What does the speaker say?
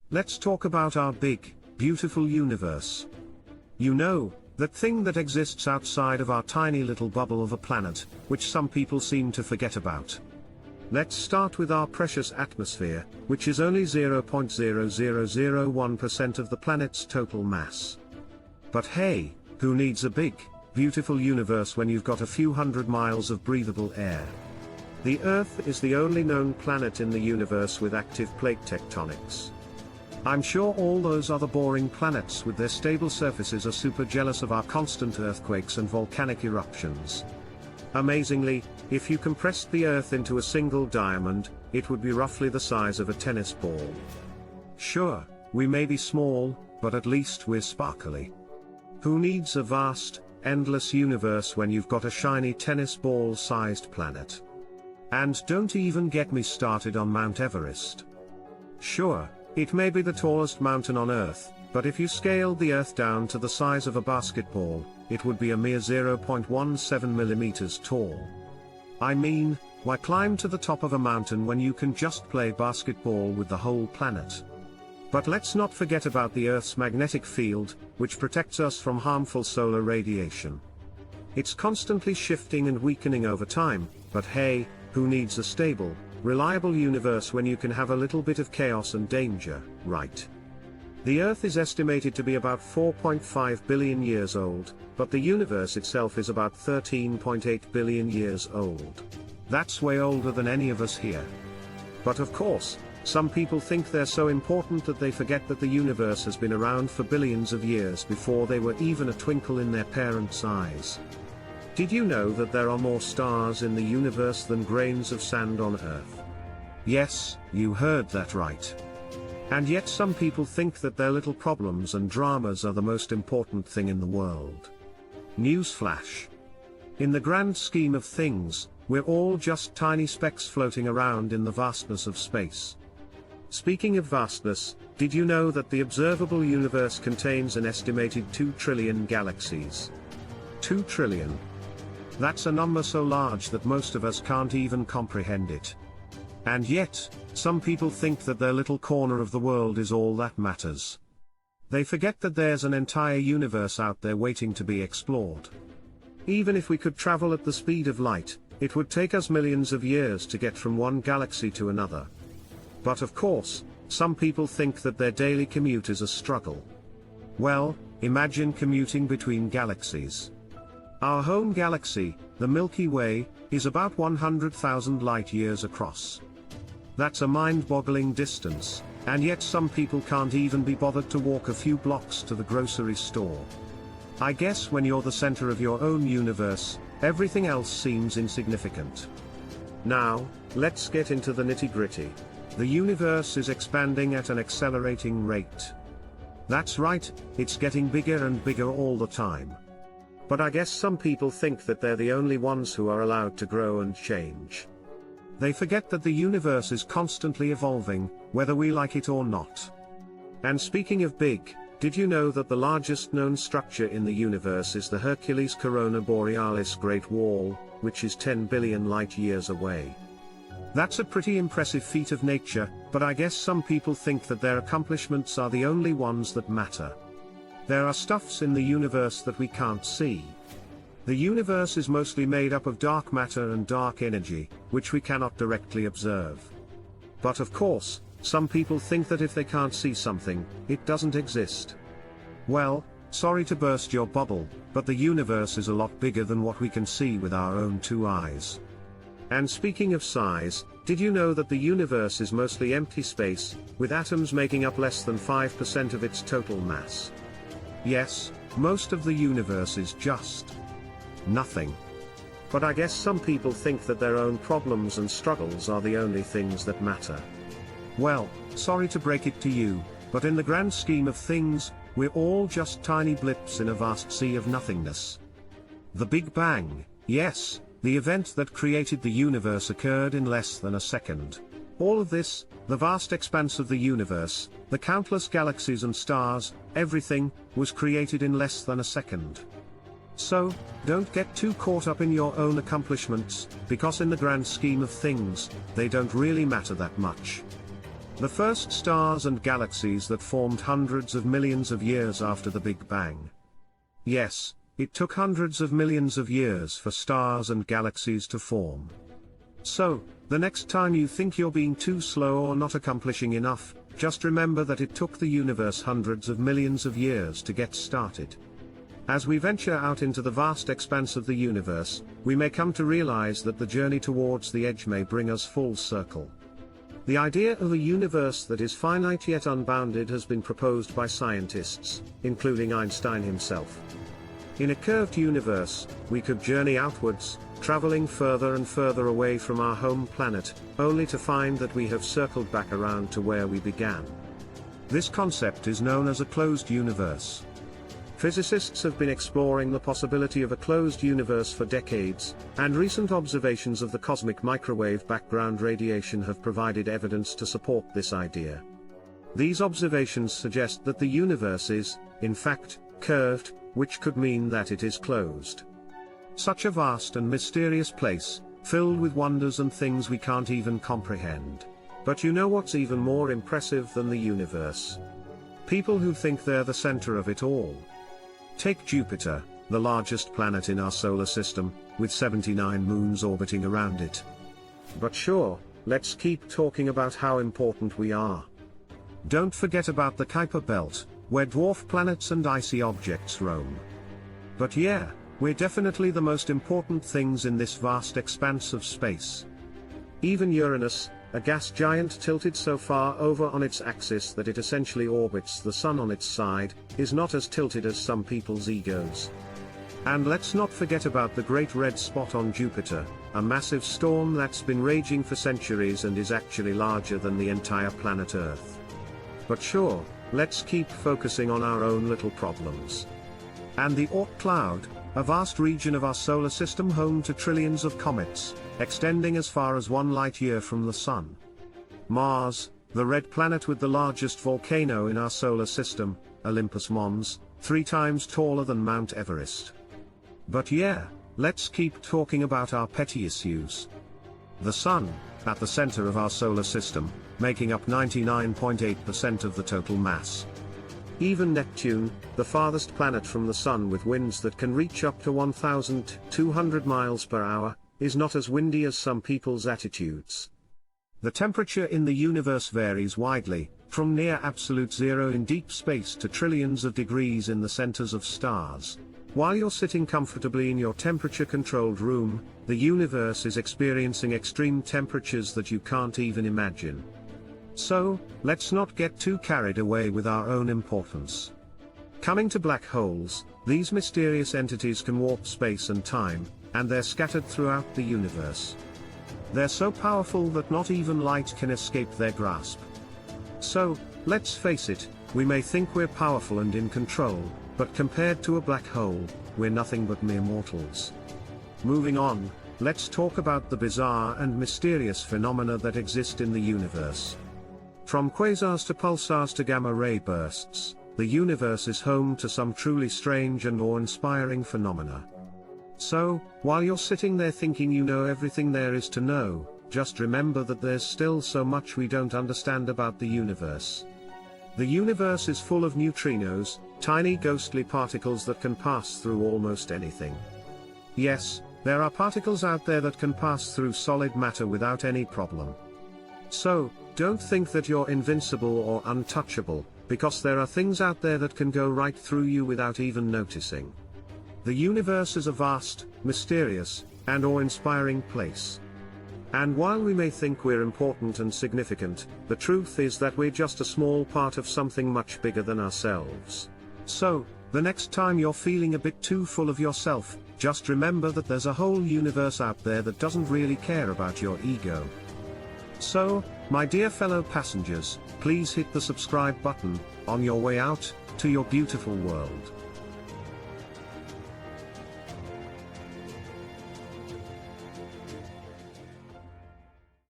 Let's talk about our big, beautiful universe. You know, that thing that exists outside of our tiny little bubble of a planet, which some people seem to forget about. Let's start with our precious atmosphere, which is only 0.0001% of the planet's total mass. But hey, who needs a big, beautiful universe when you've got a few hundred miles of breathable air? The Earth is the only known planet in the universe with active plate tectonics. I'm sure all those other boring planets with their stable surfaces are super jealous of our constant earthquakes and volcanic eruptions. Amazingly, if you compressed the Earth into a single diamond, it would be roughly the size of a tennis ball. Sure, we may be small, but at least we're sparkly. Who needs a vast, endless universe when you've got a shiny tennis ball-sized planet? And don't even get me started on Mount Everest. Sure, it may be the tallest mountain on Earth, but if you scaled the Earth down to the size of a basketball, it would be a mere 0.17 millimeters tall. I mean, why climb to the top of a mountain when you can just play basketball with the whole planet? But let's not forget about the Earth's magnetic field, which protects us from harmful solar radiation. It's constantly shifting and weakening over time, but hey, who needs a stable, reliable universe when you can have a little bit of chaos and danger, right? The Earth is estimated to be about 4.5 billion years old, but the universe itself is about 13.8 billion years old. That's way older than any of us here. But of course, some people think they're so important that they forget that the universe has been around for billions of years before they were even a twinkle in their parents' eyes. Did you know that there are more stars in the universe than grains of sand on Earth? Yes, you heard that right. And yet some people think that their little problems and dramas are the most important thing in the world. Newsflash. In the grand scheme of things, we're all just tiny specks floating around in the vastness of space. Speaking of vastness, did you know that the observable universe contains an estimated 2 trillion galaxies? 2 trillion. That's a number so large that most of us can't even comprehend it. And yet, some people think that their little corner of the world is all that matters. They forget that there's an entire universe out there waiting to be explored. Even if we could travel at the speed of light, it would take us millions of years to get from one galaxy to another. But of course, some people think that their daily commute is a struggle. Well, imagine commuting between galaxies. Our home galaxy, the Milky Way, is about 100,000 light-years across. That's a mind-boggling distance, and yet some people can't even be bothered to walk a few blocks to the grocery store. I guess when you're the center of your own universe, everything else seems insignificant. Now, let's get into the nitty-gritty. The universe is expanding at an accelerating rate. That's right, it's getting bigger and bigger all the time. But I guess some people think that they're the only ones who are allowed to grow and change. They forget that the universe is constantly evolving, whether we like it or not. And speaking of big, did you know that the largest known structure in the universe is the Hercules Corona Borealis Great Wall, which is 10 billion light-years away? That's a pretty impressive feat of nature, but I guess some people think that their accomplishments are the only ones that matter. There are stuffs in the universe that we can't see. The universe is mostly made up of dark matter and dark energy, which we cannot directly observe. But of course, some people think that if they can't see something, it doesn't exist. Well, sorry to burst your bubble, but the universe is a lot bigger than what we can see with our own two eyes. And speaking of size, did you know that the universe is mostly empty space, with atoms making up less than 5% of its total mass? Yes, most of the universe is just nothing. But I guess some people think that their own problems and struggles are the only things that matter. Well, sorry to break it to you, but in the grand scheme of things, we're all just tiny blips in a vast sea of nothingness. The Big Bang, yes, the event that created the universe occurred in less than a second. All of this, the vast expanse of the universe, the countless galaxies and stars, everything, was created in less than a second. So, don't get too caught up in your own accomplishments, because in the grand scheme of things, they don't really matter that much. The first stars and galaxies that formed hundreds of millions of years after the Big Bang. Yes, it took hundreds of millions of years for stars and galaxies to form. So, the next time you think you're being too slow or not accomplishing enough, just remember that it took the universe hundreds of millions of years to get started. As we venture out into the vast expanse of the universe, we may come to realize that the journey towards the edge may bring us full circle. The idea of a universe that is finite yet unbounded has been proposed by scientists, including Einstein himself. In a curved universe, we could journey outwards, traveling further and further away from our home planet, only to find that we have circled back around to where we began. This concept is known as a closed universe. Physicists have been exploring the possibility of a closed universe for decades, and recent observations of the cosmic microwave background radiation have provided evidence to support this idea. These observations suggest that the universe is, in fact, curved, which could mean that it is closed. Such a vast and mysterious place, filled with wonders and things we can't even comprehend. But you know what's even more impressive than the universe? People who think they're the center of it all. Take Jupiter, the largest planet in our solar system, with 79 moons orbiting around it. But sure, let's keep talking about how important we are. Don't forget about the Kuiper Belt, where dwarf planets and icy objects roam. But yeah, we're definitely the most important things in this vast expanse of space. Even Uranus, a gas giant tilted so far over on its axis that it essentially orbits the Sun on its side, is not as tilted as some people's egos. And let's not forget about the Great Red Spot on Jupiter, a massive storm that's been raging for centuries and is actually larger than the entire planet Earth. But sure, let's keep focusing on our own little problems. And the Oort cloud, a vast region of our solar system home to trillions of comets, extending as far as 1 light-year from the Sun. Mars, the red planet with the largest volcano in our solar system, Olympus Mons, 3 times taller than Mount Everest. But yeah, let's keep talking about our petty issues. The Sun, at the center of our solar system, making up 99.8% of the total mass. Even Neptune, the farthest planet from the Sun with winds that can reach up to 1,200 miles per hour, is not as windy as some people's attitudes. The temperature in the universe varies widely, from near absolute zero in deep space to trillions of degrees in the centers of stars. While you're sitting comfortably in your temperature-controlled room, the universe is experiencing extreme temperatures that you can't even imagine. So, let's not get too carried away with our own importance. Coming to black holes, these mysterious entities can warp space and time, and they're scattered throughout the universe. They're so powerful that not even light can escape their grasp. So, let's face it, we may think we're powerful and in control, but compared to a black hole, we're nothing but mere mortals. Moving on, let's talk about the bizarre and mysterious phenomena that exist in the universe. From quasars to pulsars to gamma-ray bursts, the universe is home to some truly strange and awe-inspiring phenomena. So, while you're sitting there thinking you know everything there is to know, just remember that there's still so much we don't understand about the universe. The universe is full of neutrinos, tiny ghostly particles that can pass through almost anything. Yes, there are particles out there that can pass through solid matter without any problem. So, don't think that you're invincible or untouchable, because there are things out there that can go right through you without even noticing. The universe is a vast, mysterious, and awe-inspiring place. And while we may think we're important and significant, the truth is that we're just a small part of something much bigger than ourselves. So, the next time you're feeling a bit too full of yourself, just remember that there's a whole universe out there that doesn't really care about your ego. So, my dear fellow passengers, please hit the subscribe button, on your way out, to your beautiful world.